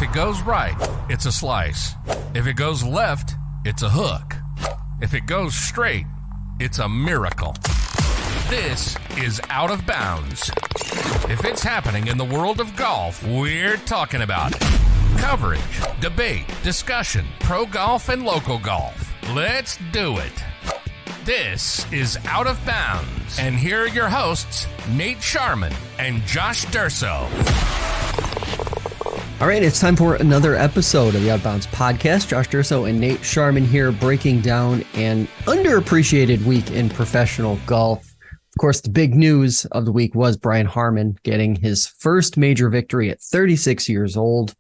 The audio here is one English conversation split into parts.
it goes right, it's a slice. If it goes left, it's a hook. If it goes straight, it's a miracle. This is Out of Bounds. If it's happening in the world of golf, we're talking about it. Coverage, debate, discussion, pro golf and local golf. Let's do it. This is Out of Bounds. And here are your hosts, Nate Sharman and Josh Durso. All right, it's time for another episode of the Out of Bounds podcast. Josh Durso and Nate Sharman here breaking down an underappreciated week in professional golf. Of course, the big news of the week was Brian Harman getting his first major victory at 36 years old.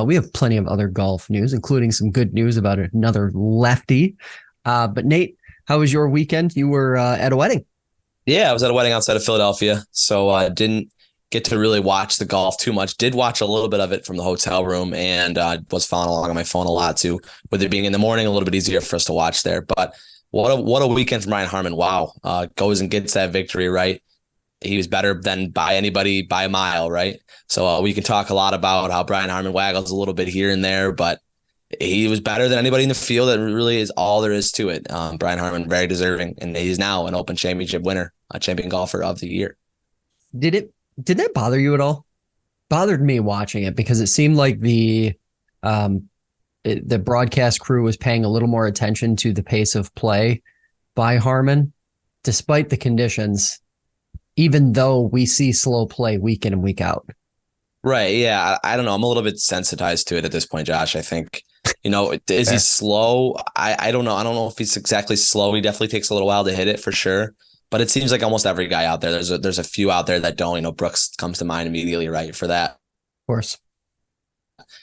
We have plenty of other golf news, including some good news about another lefty. But Nate, how was your weekend? You were at a wedding. Yeah, I was at a wedding outside of Philadelphia, so I didn't get to really watch the golf too much. Did watch a little bit of it from the hotel room, and was following along on my phone a lot too. With it being in the morning, a little bit easier for us to watch there. But what a weekend from Brian Harman. Wow. Goes and gets that victory, right? He was better than by anybody by a mile, right? So we can talk a lot about how Brian Harman waggles a little bit here and there, but he was better than anybody in the field. That really is all there is to it. Brian Harman, very deserving, and he's now an Open Championship winner, a champion golfer of the year. Did that bother you at all? Bothered me watching it because it seemed like the broadcast crew was paying a little more attention to the pace of play by Harman, despite the conditions, even though we see slow play week in and week out. Right. Yeah. I don't know. I'm a little bit sensitized to it at this point, Josh. I think, is he slow? I don't know. I don't know if he's exactly slow. He definitely takes a little while to hit it for sure. But it seems like almost every guy out there, there's a few out there that don't. Brooks comes to mind immediately, right? For that. Of course.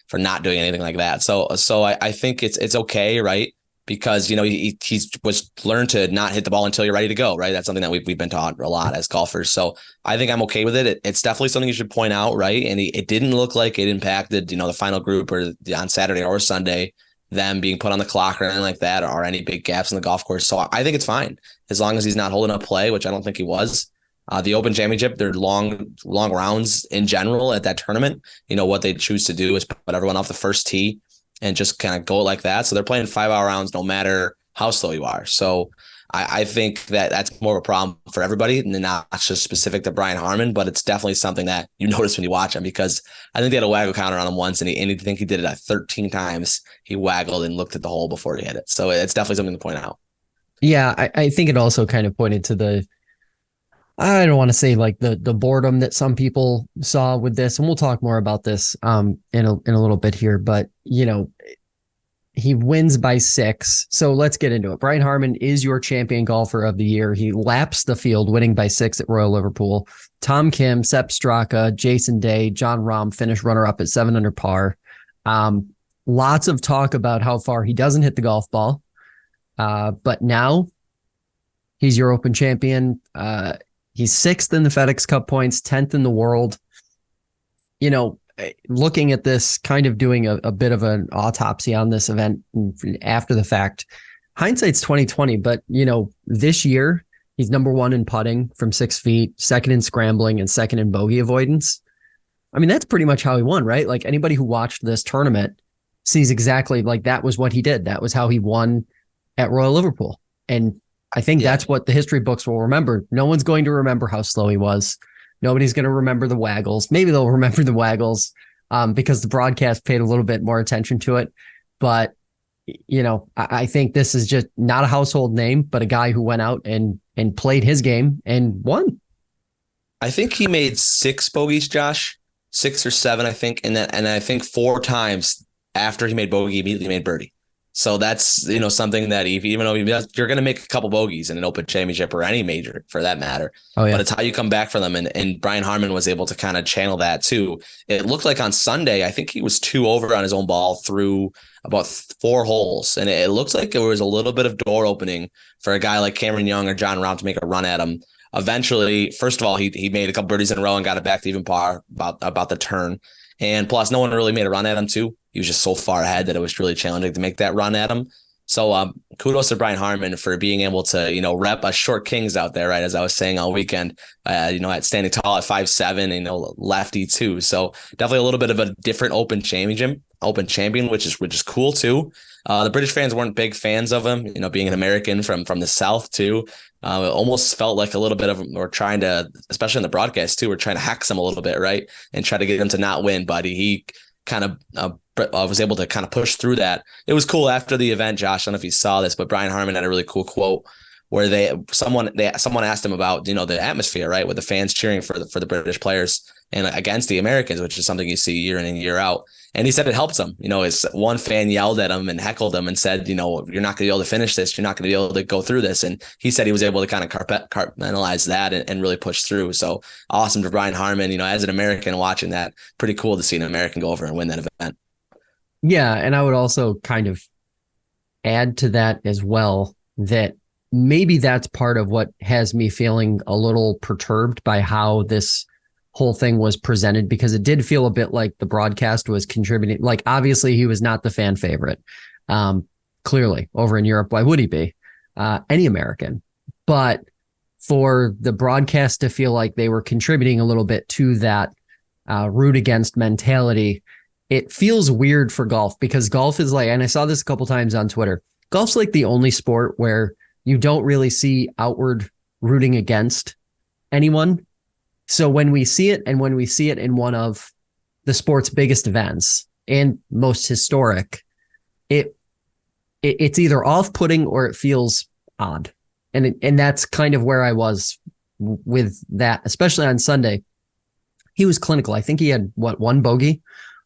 For not doing anything like that. So I think it's okay, right? Because, he was learned to not hit the ball until you're ready to go, right? That's something that we've been taught a lot as golfers. So I think I'm okay with it. It's definitely something you should point out, right? And it didn't look like it impacted, the final group or on Saturday or Sunday, them being put on the clock or anything like that, or any big gaps in the golf course. So I think it's fine as long as he's not holding up play, which I don't think he was. The Open Championship, they're long rounds in general at that tournament. What they choose to do is put everyone off the first tee and just kind of go like that. So they're playing 5-hour rounds no matter how slow you are. So I think that's more of a problem for everybody, and not just specific to Brian Harman, but it's definitely something that you notice when you watch him, because I think they had a waggle counter on him once, and I think he did it 13 times. He waggled and looked at the hole before he hit it. So it's definitely something to point out. Yeah, I think it also kind of pointed to I don't want to say like the boredom that some people saw with this, and we'll talk more about this in a little bit here, but he wins by 6. So let's get into it. Brian Harman is your champion golfer of the year. He laps the field, winning by 6 at Royal Liverpool. Tom Kim, Sepp Straka, Jason Day, John Rahm finished runner-up at 7 under par. Lots of talk about how far he doesn't hit the golf ball, but now he's your Open champion. He's 6th in the FedEx Cup points, 10th in the world. Looking at this, kind of doing a bit of an autopsy on this event after the fact, hindsight's 2020, but this year he's number 1 in putting from 6 feet, 2nd in scrambling, and 2nd in bogey avoidance. I mean, that's pretty much how he won, right? Like, anybody who watched this tournament sees exactly like that was what he did. That was how he won at Royal Liverpool. And I think that's what the history books will remember. No one's going to remember how slow he was. Nobody's going to remember the waggles. Maybe they'll remember the waggles because the broadcast paid a little bit more attention to it. But, I think this is just not a household name, but a guy who went out and played his game and won. I think he made 6 bogeys, Josh, 6 or 7, I think. And I think 4 times after he made bogey, he immediately made birdie. So that's, something that even though you're going to make a couple bogeys in an Open Championship or any major for that matter, but it's how you come back from them. And Brian Harman was able to kind of channel that too. It looked like on Sunday, I think he was 2 over on his own ball through about 4 holes. And it looked like there was a little bit of door opening for a guy like Cameron Young or John Rahm to make a run at him. Eventually, first of all, he made a couple birdies in a row and got it back to even par about the turn. And plus, no one really made a run at him too. He was just so far ahead that it was really challenging to make that run at him. So kudos to Brian Harman for being able to, rep a short Kings out there, right? As I was saying all weekend, at standing tall at 5'7", lefty too. So definitely a little bit of a different open champion, which is cool too. The British fans weren't big fans of him, being an American from the South too. It almost felt like a little bit of, or trying to, especially in the broadcast too, we're trying to hex him a little bit, right? And try to get him to not win, but he kind of was able to kind of push through that. It was cool after the event, Josh. I don't know if you saw this, but Brian Harman had a really cool quote where someone asked him about, the atmosphere, right? With the fans cheering for the British players and against the Americans, which is something you see year in and year out. And he said it helps him. His one fan yelled at him and heckled him and said, you're not going to be able to finish this. You're not going to be able to go through this. And he said he was able to kind of compartmentalize that and really push through. So awesome for Brian Harman. As an American watching that, pretty cool to see an American go over and win that event. Yeah. And I would also kind of add to that as well, that maybe that's part of what has me feeling a little perturbed by how this whole thing was presented, because it did feel a bit like the broadcast was contributing. Like, obviously he was not the fan favorite. Clearly over in Europe, why would he be? Any American? But for the broadcast to feel like they were contributing a little bit to that root against mentality, it feels weird for golf, because golf is like, and I saw this a couple times on Twitter, golf's like the only sport where you don't really see outward rooting against anyone. So when we see it, and when we see it in one of the sport's biggest events and most historic, it's either off-putting or it feels odd. And that's kind of where I was with that, especially on Sunday. He was clinical. I think he had one bogey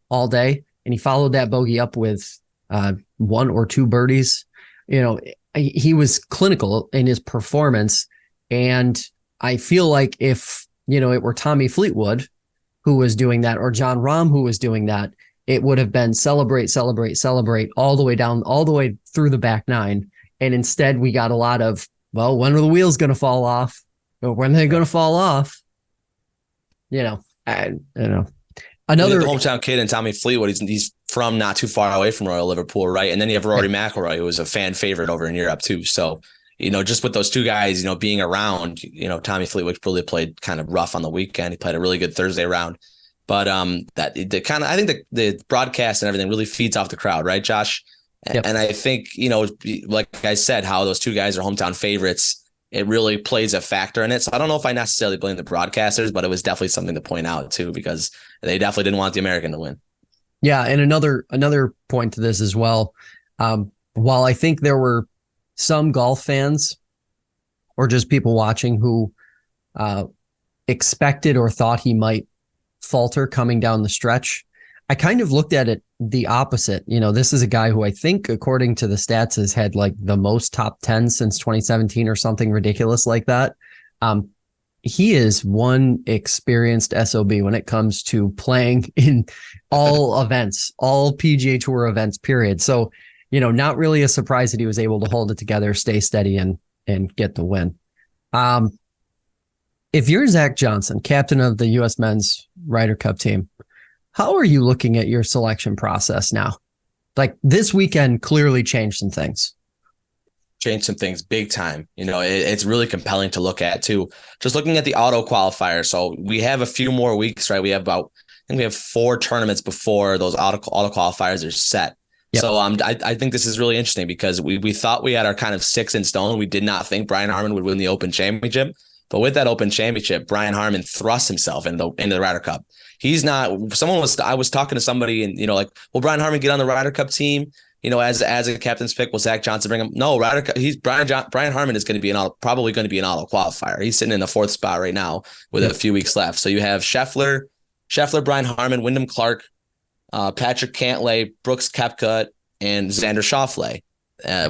all day, and he followed that bogey up with one or two birdies. He was clinical in his performance. And I feel like if, it were Tommy Fleetwood who was doing that, or John Rahm who was doing that, it would have been celebrate, celebrate, celebrate all the way down, all the way through the back nine. And instead we got a lot of, well, when are the wheels going to fall off? Or when are they going to fall off? I don't know. Another the hometown kid and Tommy Fleetwood, he's from not too far away from Royal Liverpool, right? And then you have Rory McIlroy, who was a fan favorite over in Europe too. So, just with those two guys, being around, Tommy Fleetwood really played kind of rough on the weekend. He played a really good Thursday round, but I think the broadcast and everything really feeds off the crowd, right, Josh? Yep. And I think, like I said, how those two guys are hometown favorites, it really plays a factor in it. So I don't know if I necessarily blame the broadcasters, but it was definitely something to point out too, because they definitely didn't want the American to win. Yeah. And another point to this as well. While I think there were some golf fans or just people watching who expected or thought he might falter coming down the stretch, I kind of looked at it the opposite. This is a guy who I think, according to the stats, has had like the most top 10 since 2017 or something ridiculous like that. He is one experienced SOB when it comes to playing in all events, all PGA Tour events, period. So, not really a surprise that he was able to hold it together, stay steady, and get the win. If you're Zach Johnson, captain of the US Men's Ryder Cup team, how are you looking at your selection process now? Like, this weekend clearly changed some things. Changed some things big time. It's really compelling to look at too. Just looking at the auto qualifier. So we have a few more weeks, right? We have I think we have 4 tournaments before those auto qualifiers are set. Yep. So I think this is really interesting, because we thought we had our kind of 6 in stone. We did not think Brian Harman would win the Open Championship. But with that Open Championship, Brian Harman thrust himself into the Ryder Cup. I was talking to somebody and, will Brian Harman get on the Ryder Cup team, as a captain's pick? Will Zach Johnson bring him? No, Ryder Cup. Brian Harman is going to be probably going to be an auto qualifier. He's sitting in the 4th spot right now with a few weeks left. So you have Scheffler, Brian Harman, Wyndham Clark, Patrick Cantlay, Brooks Koepka, and Xander Schauffele.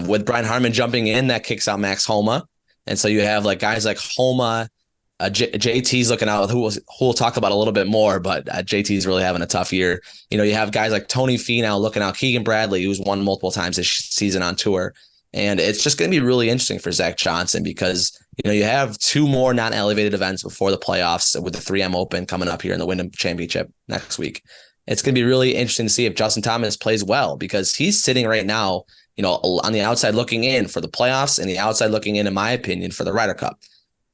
With Brian Harman jumping in, that kicks out Max Homa. And so you have like guys like Homa, JT's looking out, who we'll talk about a little bit more, but JT's really having a tough year. You have guys like Tony Finau looking out, Keegan Bradley, who's won multiple times this season on tour. And it's just going to be really interesting for Zach Johnson, because, you have 2 more non-elevated events before the playoffs, with the 3M Open coming up here in the Wyndham Championship next week. It's going to be really interesting to see if Justin Thomas plays well, because he's sitting right now on the outside looking in for the playoffs and the outside looking in my opinion, for the Ryder Cup.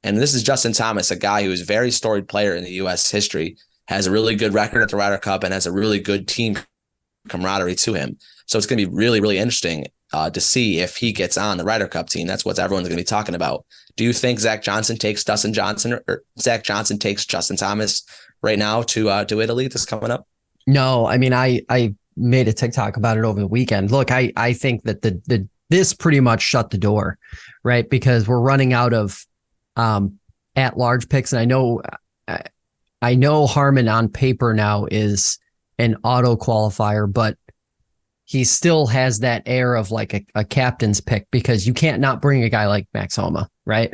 And this is Justin Thomas, a guy who is a very storied player in the U.S. history, has a really good record at the Ryder Cup and has a really good team camaraderie to him. So it's going to be really, really interesting to see if he gets on the Ryder Cup team. That's what everyone's going to be talking about. Do you think Zach Johnson takes Dustin Johnson, or Zach Johnson takes Justin Thomas right now to Italy this coming up? No, I mean, I made a TikTok about it over the weekend. Look, I think that this pretty much shut the door, right? Because we're running out of at-large picks, and I know Harman on paper now is an auto qualifier, but he still has that air of like a captain's pick, because you can't not bring a guy like Max Homa, right?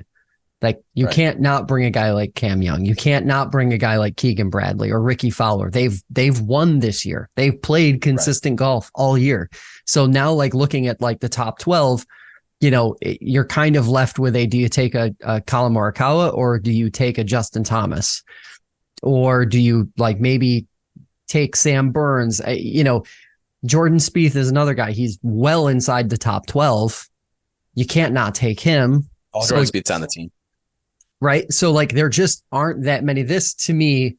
Like you can't not bring a guy like Cam Young. You can't not bring a guy like Keegan Bradley or Ricky Fowler. They've won this year. They've played consistent golf all year. So now, like, looking at like the top 12, you're kind of left with do you take a Colin Morikawa, or do you take a Justin Thomas, or do you like maybe take Sam Burns? Jordan Spieth is another guy. He's well inside the top 12. You can't not take him. Jordan Spieth's on the team. Right. So like there just aren't that many. This to me,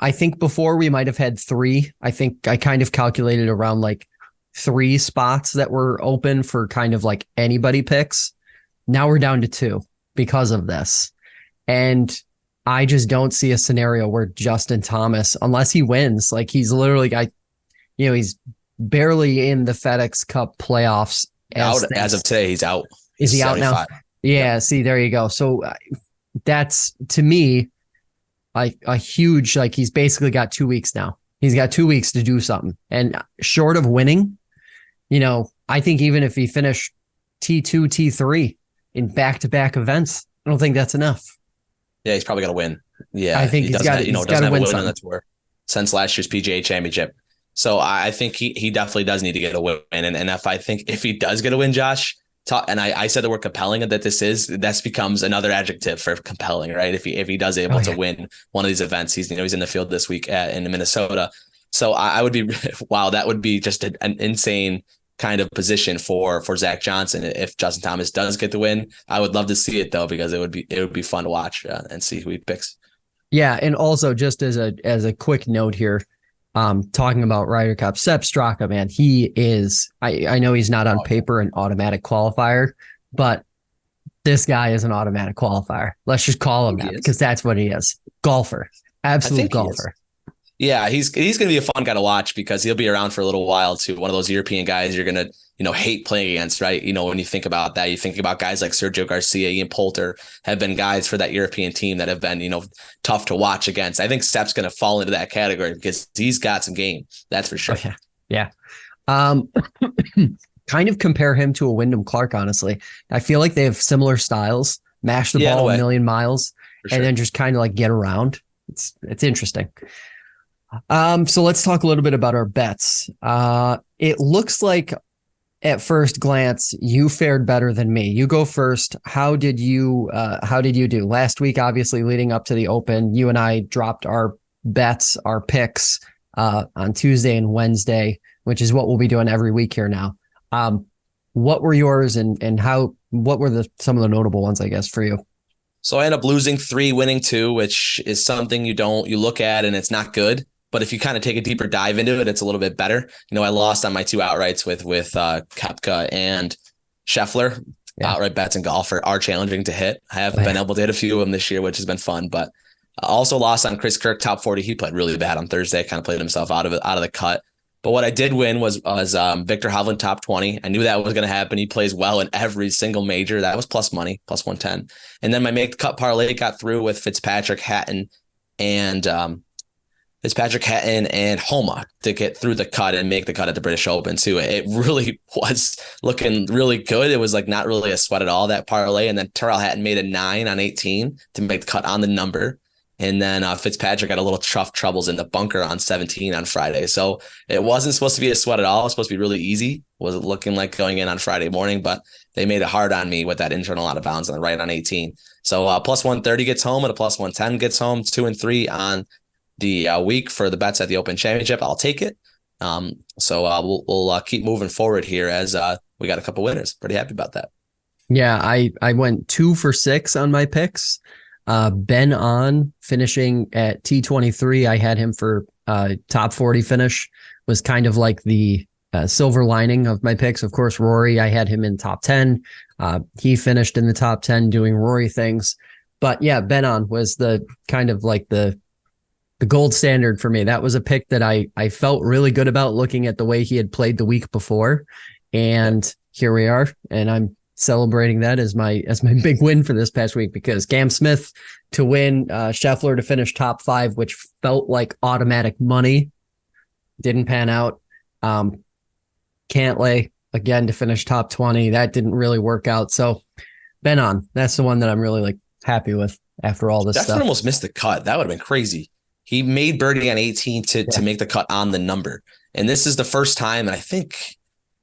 I think before we might have had 3. I think I kind of calculated around like 3 spots that were open for kind of like anybody picks. Now we're down to 2 because of this. And I just don't see a scenario where Justin Thomas, unless he wins, like he's literally, he's barely in the FedEx Cup playoffs. As of today, he's out. Is he out now? Yeah. See, there you go. So that's, to me, a huge, like, he's basically got 2 weeks now. He's got 2 weeks to do something. And short of winning, I think even if he finished T2, T3 in back-to-back events, I don't think that's enough. Yeah, he's probably got to win. Yeah, I think he's got to win something on the tour since last year's PGA Championship. So I think he definitely does need to get a win. And if he does get a win, Josh, and I said the word compelling that becomes another adjective for compelling, right? If he does able to win one of these events, he's in the field this week in Minnesota. So I would be, wow, that would be just an insane kind of position for Zach Johnson if Justin Thomas does get the win. I would love to see it though, because it would be fun to watch and see who he picks. Yeah, and also just as a quick note here, talking about Ryder Cup, Sepp Straka, man, he is. I know he's not on paper an automatic qualifier, but this guy is an automatic qualifier. Let's just call him that, because that's what he is. Golfer, absolute golfer. Yeah, he's going to be a fun guy to watch, because he'll be around for a little while too. One of those European guys you're going to, hate playing against, right? When you think about that, you think about guys like Sergio Garcia, Ian Poulter have been guys for that European team that have been, tough to watch against. I think Sepp's going to fall into that category because he's got some game. That's for sure. Oh, yeah. Kind of compare him to a Wyndham Clark, honestly. I feel like they have similar styles, mash the ball a million miles, and then just kind of like get around. It's interesting. So let's talk a little bit about our bets. It looks like at first glance you fared better than me. You go first. How did you do last week? Obviously, leading up to the Open, you and I dropped our bets, our picks on Tuesday and Wednesday, which is what we'll be doing every week here now. What were yours, and what were some of the notable ones, I guess, for you? So I ended up losing 3, winning 2, which is something you look at and it's not good. But if you kind of take a deeper dive into it, it's a little bit better. I lost on my 2 outrights with Koepka and Scheffler. Yeah. Outright bets in golf are challenging to hit. I have been able to hit a few of them this year, which has been fun. But I also lost on Chris Kirk, top 40. He played really bad on Thursday, kind of played himself out of the cut. But what I did win was Victor Hovland, top 20. I knew that was going to happen. He plays well in every single major. That was plus money, plus 110. And then my make the cut parlay got through with Fitzpatrick, Hatton, and Homa to get through the cut and make the cut at the British Open too. It really was looking really good. It was like not really a sweat at all, that parlay. And then Tyrrell Hatton made a 9 on 18 to make the cut on the number. And then Fitzpatrick had a little troubles in the bunker on 17 on Friday. So it wasn't supposed to be a sweat at all. It was supposed to be really easy. Was looking like going in on Friday morning, but they made it hard on me with that internal out of bounds on the right on 18. So plus 130 gets home and a plus 110 gets home, 2 and 3 on the week for the bets at the Open Championship. I'll take it. We'll keep moving forward here as we got a couple winners. Pretty happy about that. Yeah, I went 2 for 6 on my picks. Ben On finishing at T23. I had him for top 40 finish, was kind of like the silver lining of my picks. Of course, Rory, I had him in top 10. He finished in the top 10 doing Rory things. But yeah, Ben On was the kind of like the gold standard for me. That was a pick that I felt really good about looking at the way he had played the week before. And here we are. And I'm celebrating that as my big win for this past week, because Cam Smith to win, Scheffler to finish top 5, which felt like automatic money, didn't pan out. Cantlay again to finish top 20, that didn't really work out. So Ben On, that's the one that I'm really like happy with after all this stuff. Almost missed the cut. That would have been crazy. He made birdie on 18 to make the cut on the number, and this is the first time, and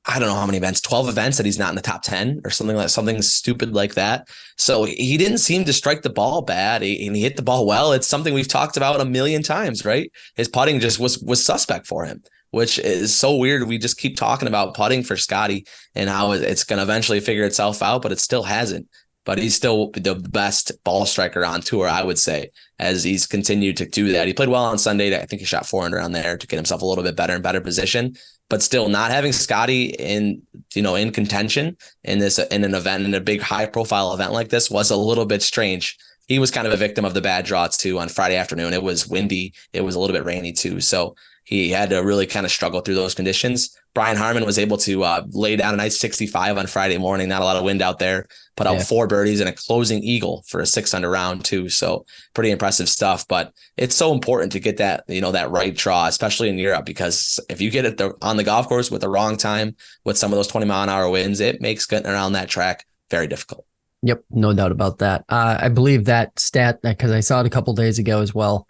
I don't know how many events, 12 events that he's not in the top 10 or something stupid like that. So he didn't seem to strike the ball bad, and he hit the ball well. It's something we've talked about a million times, right? His putting just was suspect for him, which is so weird. We just keep talking about putting for Scotty and how it's going to eventually figure itself out, but it still hasn't. But he's still the best ball striker on tour, I would say, as he's continued to do that. He played well on Sunday. I think he shot 4 under on there to get himself a little bit better and better position. But still, not having Scotty in contention in an event, in a big high profile event like this, was a little bit strange. He was kind of a victim of the bad draws too on Friday afternoon. It was windy. It was a little bit rainy too. So he had to really kind of struggle through those conditions. Brian Harman was able to lay down a nice 65 on Friday morning. Not a lot of wind out there. Put out 4 birdies and a closing eagle for a 6 under round too. So pretty impressive stuff. But it's so important to get that, that right draw, especially in Europe, because if you get it on the golf course with the wrong time, with some of those 20-mile-an-hour winds, it makes getting around that track very difficult. Yep, no doubt about that. I believe that stat, because I saw it a couple days ago as well.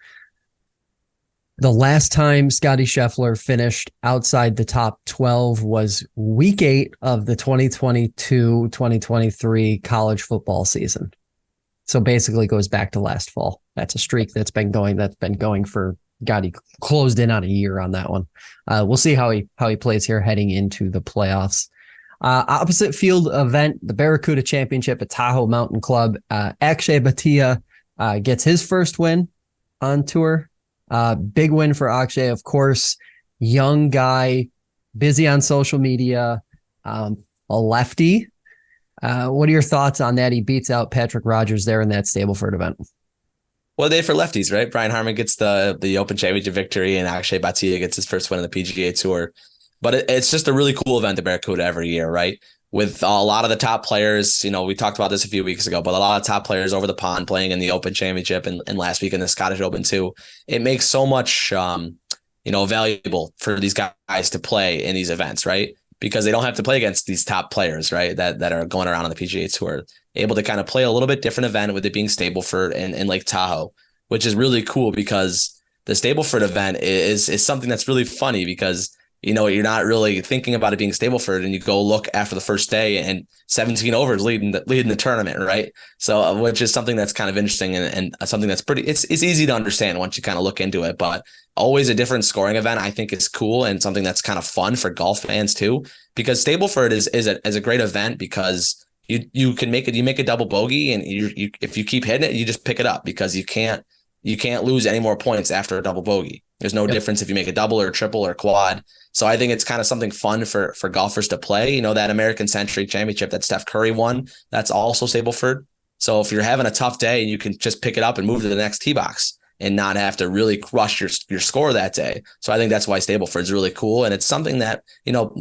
The last time Scotty Scheffler finished outside the top 12 was week 8 of the 2022-2023 college football season. So basically it goes back to last fall. That's a streak that's been going for, God, he closed in on a year on that one. We'll see how he plays here heading into the playoffs. Opposite field event, the Barracuda Championship at Tahoe Mountain Club. Akshay Bhatia gets his first win on tour. Big win for Akshay, of course. Young guy, busy on social media, a lefty. What are your thoughts on that? He beats out Patrick Rogers there in that Stableford event. Well, day for lefties, right? Brian Harman gets the Open Championship victory, and Akshay Bhatia gets his first win on the PGA Tour. But it's just a really cool event at Barracuda every year, right? With a lot of the top players, we talked about this a few weeks ago, but a lot of top players over the pond playing in the Open Championship and last week in the Scottish Open too. It makes so much, valuable for these guys to play in these events, right? Because they don't have to play against these top players, right? That are going around on the PGA Tour, able to kind of play a little bit different event with it being Stableford and Lake Tahoe, which is really cool because the Stableford event is something that's really funny because you're not really thinking about it being Stableford, and you go look after the first day and 17 overs leading the tournament, right? So, which is something that's kind of interesting and something that's it's easy to understand once you kind of look into it. But always a different scoring event, I think, is cool and something that's kind of fun for golf fans too. Because Stableford is a great event because you can make it. You make a double bogey, and you if you keep hitting it, you just pick it up because you can't lose any more points after a double bogey. There's no difference if you make a double or a triple or a quad. So I think it's kind of something fun for golfers to play. That American Century Championship that Steph Curry won, that's also Stableford. So if you're having a tough day, you can just pick it up and move to the next tee box and not have to really crush your score that day. So I think that's why Stableford is really cool. And it's something that,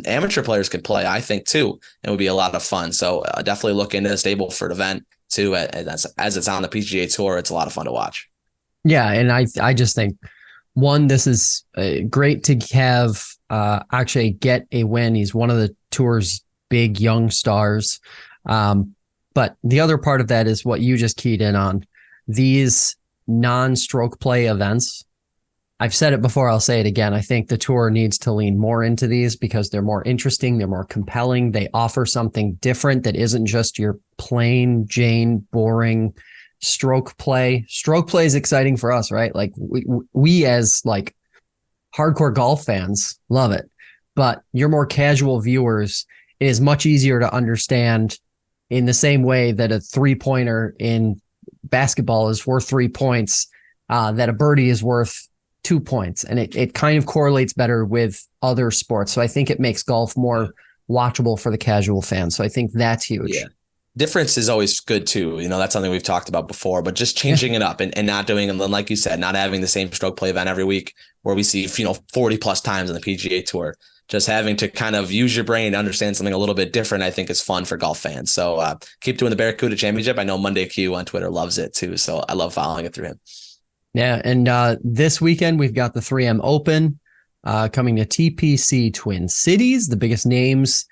amateur players can play, I think, too. It would be a lot of fun. So definitely look into the Stableford event too. As it's on the PGA Tour, it's a lot of fun to watch. Yeah. And I just think, one, this is great to have Akshay get a win. He's one of the tour's big young stars. But the other part of that is what you just keyed in on. These non-stroke play events. I've said it before, I'll say it again. I think the tour needs to lean more into these because they're more interesting. They're more compelling. They offer something different that isn't just your plain Jane boring stroke play. Stroke play is exciting for us, right? Like we as like hardcore golf fans love it, but your more casual viewers, it is much easier to understand in the same way that a 3-pointer in basketball is worth 3 points, that a birdie is worth 2 points. And it kind of correlates better with other sports. So I think it makes golf more watchable for the casual fan. So I think that's huge. Yeah. Difference is always good too. That's something we've talked about before, but just changing it up and not doing, and like you said, not having the same stroke play event every week where we see, 40 plus times on the PGA Tour. Just having to kind of use your brain to understand something a little bit different, I think is fun for golf fans. So keep doing the Barracuda Championship. I know Monday Q on Twitter loves it too. So I love following it through him. Yeah. And this weekend, we've got the 3M Open coming to TPC Twin Cities, the biggest names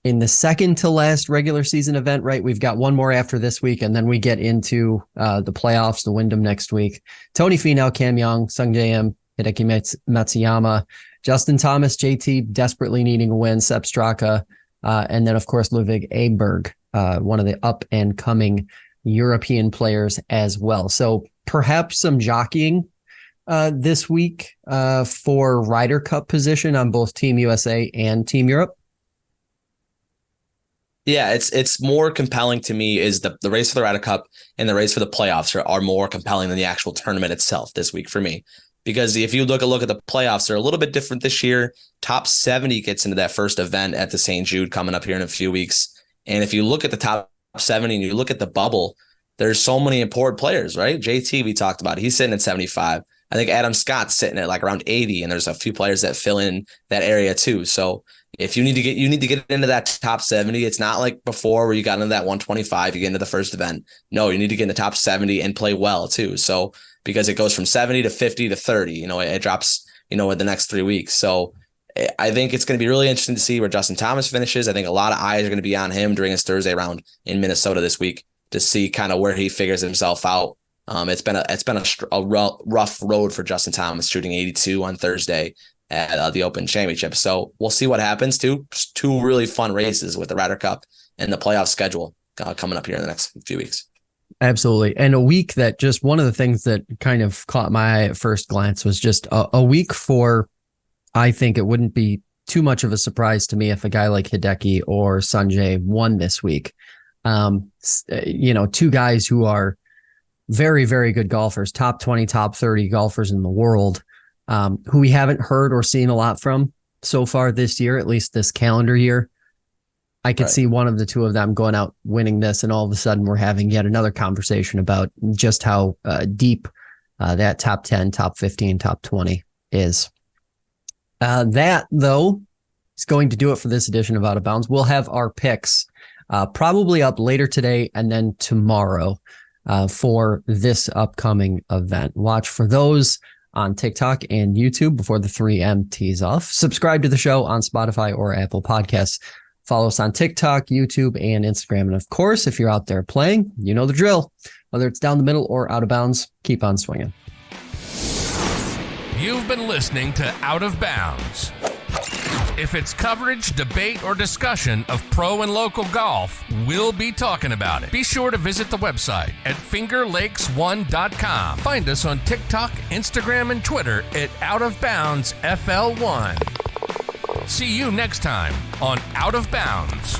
in the second to last regular season event, right? We've got one more after this week, and then we get into the playoffs, the Wyndham next week. Tony Finau, Cam Young, Sung Jae Im, Hideki Matsuyama, Justin Thomas, JT desperately needing a win, Sepp Straka, and then, of course, Ludwig Aberg, one of the up-and-coming European players as well. So perhaps some jockeying this week for Ryder Cup position on both Team USA and Team Europe. Yeah, it's more compelling to me is the race for the Ryder Cup and the race for the playoffs are more compelling than the actual tournament itself this week for me. Because if you look at the playoffs, they're a little bit different this year. Top 70 gets into that first event at the St. Jude coming up here in a few weeks. And if you look at the top 70 and you look at the bubble, there's so many important players, right? JT, we talked about, he's sitting at 75. I think Adam Scott's sitting at like around 80, and there's a few players that fill in that area too. So if you need to get into that top 70, it's not like before where you got into that 125, you get into the first event. No, you need to get in the top 70 and play well too. So because it goes from 70 to 50 to 30, it drops, in the next 3 weeks. So I think it's going to be really interesting to see where Justin Thomas finishes. I think a lot of eyes are going to be on him during his Thursday round in Minnesota this week to see kind of where he figures himself out. It's been a rough road for Justin Thomas, shooting 82 on Thursday at the Open Championship. So we'll see what happens. Two really fun races with the Ryder Cup and the playoff schedule coming up here in the next few weeks. Absolutely. And a week that just one of the things that kind of caught my eye at first glance was just a week for, I think it wouldn't be too much of a surprise to me if a guy like Hideki or Sanjay won this week. Two guys who are very, very good golfers, top 20, top 30 golfers in the world, who we haven't heard or seen a lot from so far this year, at least this calendar year. I could see one of the two of them going out winning this, and all of a sudden we're having yet another conversation about just how deep that top 10, top 15, top 20 is. That, though, is going to do it for this edition of Out of Bounds. We'll have our picks probably up later today and then tomorrow for this upcoming event. Watch for those on TikTok and YouTube before the 3M tees off. Subscribe to the show on Spotify or Apple Podcasts. Follow us on TikTok, YouTube, and Instagram. And of course, if you're out there playing, you know the drill. Whether it's down the middle or out of bounds, keep on swinging. You've been listening to Out of Bounds. If it's coverage, debate, or discussion of pro and local golf, we'll be talking about it. Be sure to visit the website at fingerlakes1.com. Find us on TikTok, Instagram, and Twitter at Out of Bounds FL1. See you next time on Out of Bounds.